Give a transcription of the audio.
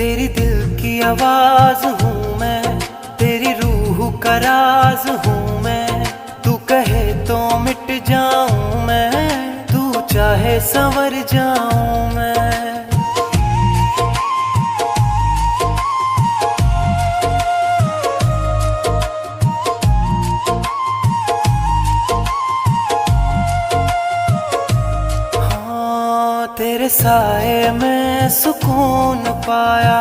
तेरी दिल की आवाज हूँ मैं, तेरी रूह का राज हूँ मैं। तू कहे तो मिट जाऊं मैं, तू चाहे संवर जाऊं मैं। हाँ, तेरे साए में सुकून पाया,